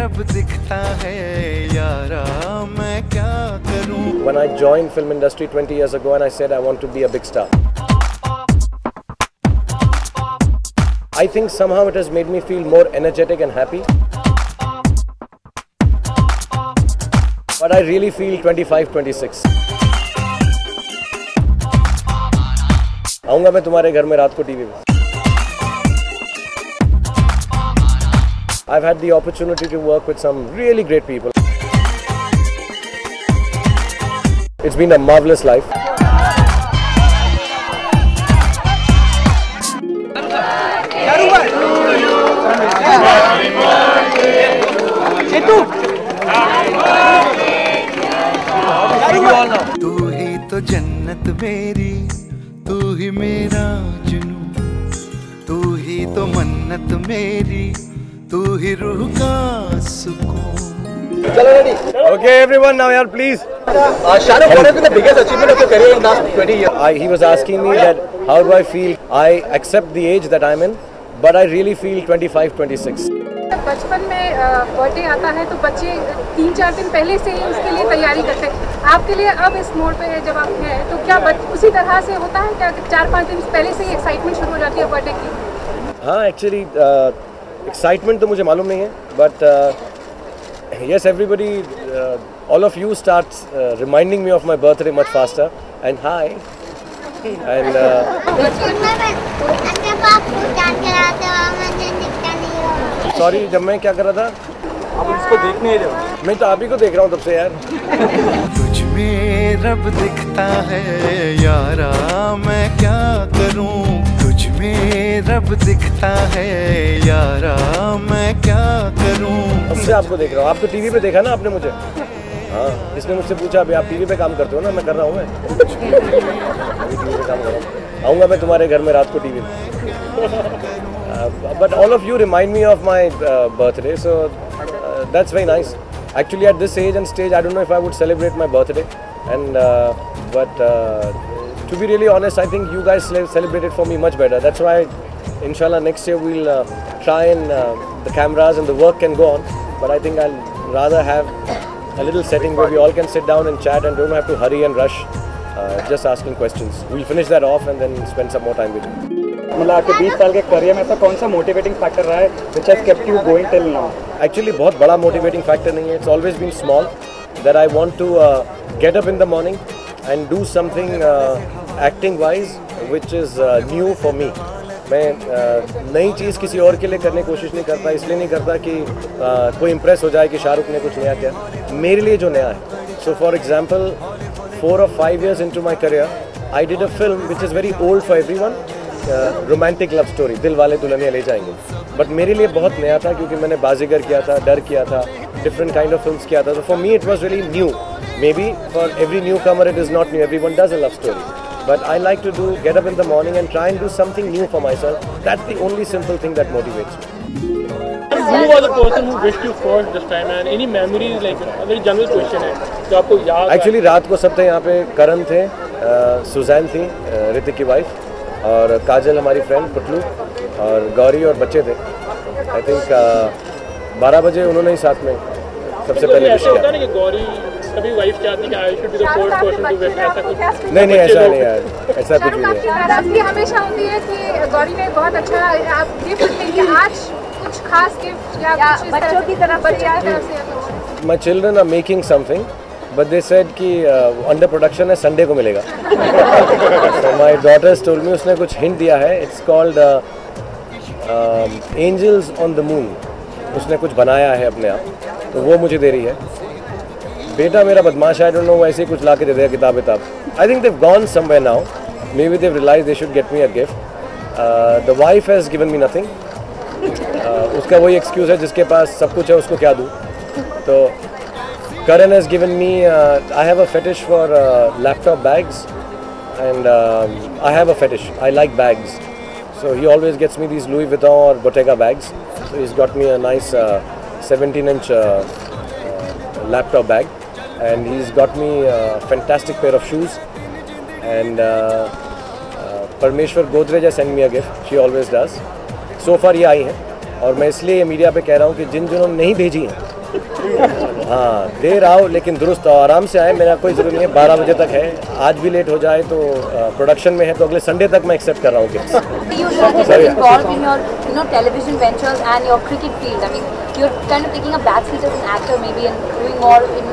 रब दिखता है यारा मैं क्या करूं। When I joined film industry 20 years ago and I said I want to be a big star, I think somehow it has made me feel more energetic and happy. But I really feel 25, 26. आऊंगा मैं तुम्हारे घर में रात को TV में. I've had the opportunity to work with some really great people. It's been a marvelous life. तू ही तो जन्नत मेरी, तू ही मेरा जुनून, तू ही तो मन्नत मेरी, तू ही रूह का सुकून. Okay, everyone, now here, please. Shah Rukh, what has been the biggest achievement of your career in the last 20 years? He was asking me that how do I feel. I accept the age that I'm in, but I really feel 25, 26. बचपन में birthday आता है तो बच्चे 3-4 दिन पहले से ही उसके लिए तैयारी करते हैं. आपके लिए अब इस मोड पे जब आप हैं तो क्या उसी तरह से होता है क्या 4-5 दिन पहले से ही एक्साइटमेंट शुरू हो जाती है बर्थडे की? हाँ, एक्चुअली एक्साइटमेंट तो मुझे मालूम नहीं है, but yes, everybody, all of you starts reminding me of my birthday much faster. And hi. And sorry, जब मैं क्या कर रहा था? आप इसको देख नहीं रहे हो? मैं तो आप ही को देख रहा हूँ तब से यार. तुझ में रब दिखता है यारा मैं क्या करूं. तुझ में रब दिखता है यारा मैं क्या करूं. तब से आपको देख रहा हूँ. आप तो टीवी पे देखा ना आपने मुझे. हाँ, इसने मुझसे पूछा अभी आप टीवी पे काम करते हो ना. मैं कर रहा हूँ. मैं टीवी पे काम कर रहा हूँ. आऊँगा मैं तुम्हारे घर में रात को टीवी में. But all of you remind me of my birthday, so that's very nice. Actually, at this age and stage, I don't know if I would celebrate my birthday, and but to be really honest, I think you guys celebrate it for me much better. That's why, inshallah, next year we'll try and the cameras and the work can go on. But I think I'll rather have a little setting where we all can sit down and chat and don't have to hurry and rush, just asking questions. We'll finish that off and then spend some more time with you. मतलब आपके 20 साल के career में ऐसा कौन सा motivating factor रहा है which has kept you going till now? Actually, बहुत बड़ा motivating factor नहीं है. It's always been small. That I want to get up in the morning and do something acting-wise which is new for me. मैं नई चीज़ किसी और के लिए करने की कोशिश नहीं करता. इसलिए नहीं करता कि कोई इम्प्रेस हो जाए कि शाहरुख ने कुछ नया किया. मेरे लिए जो नया है. So for example, 4 or 5 years into my career, I did a film which is very old for everyone. Romantic love story, दिल वाले दुल्हनिया ले जाएंगे. बट मेरे लिए बहुत नया था क्योंकि मैंने बाजीगर किया था, डर किया था, डिफरेंट काइंड ऑफ फिल्म्स किया था. So for me it was really new. Maybe for every newcomer it is not new. Everyone does a love story. But I like to get up in the morning and try and do something new for myself. That's the only simple thing that motivates me. Who was the person who wished you first this time, and any memories, like a very general question है जो आपको याद? Actually रात को सब थे यहाँ पे. करण थे, सुजैन थी, ऋतिक की वाइफ, और काजल हमारी फ्रेंड, पुटलू, और गौरी और बच्चे थे. आई थिंक 12 बजे उन्होंने ही साथ में सबसे पहले विश किया. कि गौरी कभी वाइफ चाहती कि I should be the first person to wish, ऐसा कुछ? नहीं, ऐसा नहीं यार, ऐसा कुछ भी नहीं. नाराजगी हमेशा होती है कि गौरी ने बहुत अच्छा आप गिफ्ट देंगे आज, कुछ खास गिफ्ट या कुछ बच्चों की तरफ से या कुछ? My children are making something, but they said कि अंडर प्रोडक्शन है, संडे को मिलेगा. So my daughters told me, उसने कुछ हिंट दिया है. It's called Angels on the Moon. उसने कुछ बनाया है अपने आप, तो वो मुझे दे रही है. बेटा मेरा बदमाश है, I don't know, वैसे ही कुछ ला के दे दिया, किताब. I think they've gone somewhere now. Maybe they've realized they should get me a gift. The wife has given me nothing. उसका वही एक्सक्यूज़ है, जिसके पास सब कुछ है उसको क्या दूँ. तो Karan has given me, I have a fetish for laptop bags, and I have a fetish. I like bags. So he always gets me these Louis Vuitton or Bottega bags. So he's got me a nice 17-inch laptop bag, and he's got me a fantastic pair of shoes. And Parmeshwar Godrej has sent me a gift. She always does. So far ये आई है. और मैं इसलिए media पे कह रहा हूँ कि जिन्होंने नहीं भेजी हैं, हाँ देर आओ लेकिन दुरुस्त आओ, आराम से आए, मेरा कोई ज़रूरी नहीं है। 12 बजे तक है, आज भी लेट हो जाए तो प्रोडक्शन में है तो अगले संडे तक मैं एक्सेप्ट कर रहा हूँ kids. Involved in your television ventures and your cricket field. I mean, you're kind of taking a back seat as an actor maybe and doing more in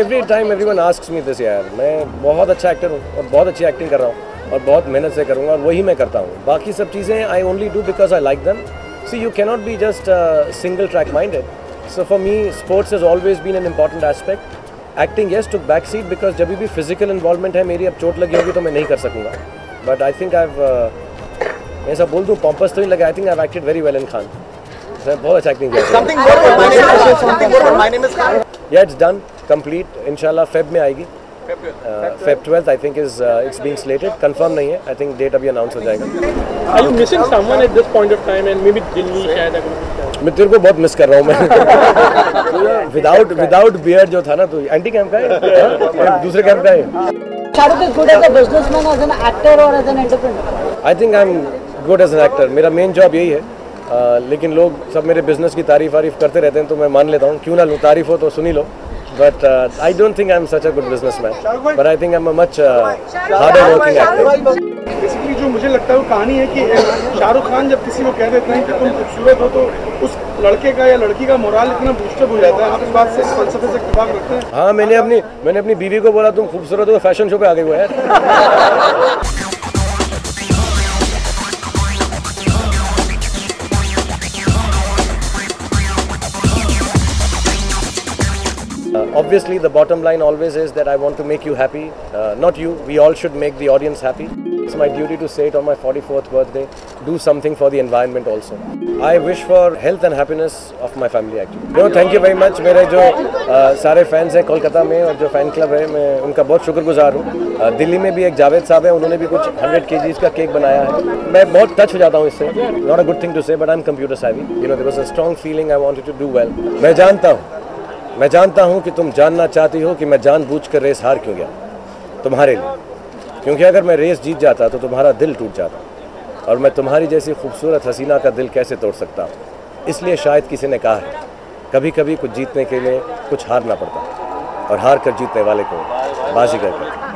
Every time everyone asks me this यार, मैं बहुत अच्छा actor हूँ और बहुत अच्छी acting कर रहा हूँ और बहुत मेहनत से करूँगा और वही मैं करता हूँ। बाकी सब चीज़ें I only do because I like them. See, you cannot be just single track minded. So for me, sports has always been an important aspect. Acting yes took back seat because जब भी physical involvement है मेरी, अब चोट लगी होगी तो मैं नहीं कर सकूँगा. But I think I've मैं ऐसा बोल दूँ pompous तो नहीं लगा, I think I've acted very well in Khan. बहुत अच्छा एक्टिंग किया। Something more for My Name is Khan. Yeah, it's done, complete. इंशाल्लाह Feb में आएगी। Feb 12th I think is it's being slated. Confirm नहीं है, I think date अभी announce हो जाएगा। Are you missing someone at this point of time and maybe Delhi शायद अगर मैं तेरे को बहुत मिस कर रहा हूँ मैं। विदाउट बियर्ड जो था ना, तो एंटी कैंप का है, दूसरे कैंप का है। Shahrukh is good as a businessman, as an actor or as an entrepreneur? I think I am good as an actor. मेरा मेन जॉब यही है, लेकिन लोग सब मेरे बिजनेस की तारीफ करते रहते हैं तो मैं मान लेता हूँ, क्यों ना लूँ, तारीफ हो तो सुन ही लो। But I don't think I am such a good businessman, but I think I am a much harder working actor. Basically जो मुझे लगता है वो कहानी है कि शाहरुख खान जब किसी को कह देते हैं कि तुम खूबसूरत हो तो उस लड़के का या लड़की का मोराल इतना बूस्टअप हो जाता है। आप इस बात से, इस फलसफे से इत्तेफाक रखते हैं? हाँ, मैंने अपनी बीवी को बोला तुम खूबसूरत हो, फैशन शो पे आ गए हो यार। Obviously, the bottom line always is that I want to make you happy. Not you, we all should make the audience happy. It's my duty to say it on my 44th birthday. Do something for the environment also. I wish for health and happiness of my family actually. No, thank you very much. मेरे जो सारे fans हैं कोलकाता में और जो fan club है, मैं उनका बहुत शुक्रगुजार हूँ। दिल्ली में भी एक जावेद साहब है, उन्होंने भी कुछ 100 kgs का केक बनाया है। मैं बहुत टच हो जाता हूँ इससे। Not a good thing to say, but I'm computer savvy. You know, there was a strong feeling I wanted to do well. मैं जानता हूँ कि तुम जानना चाहती हो कि मैं जानबूझकर रेस हार क्यों गया तुम्हारे लिए, क्योंकि अगर मैं रेस जीत जाता तो तुम्हारा दिल टूट जाता, और मैं तुम्हारी जैसी खूबसूरत हसीना का दिल कैसे तोड़ सकता हूँ। इसलिए शायद किसी ने कहा है, कभी कभी कुछ जीतने के लिए कुछ हारना पड़ता, और हार कर जीतने वाले को बाजीगर कहते हैं।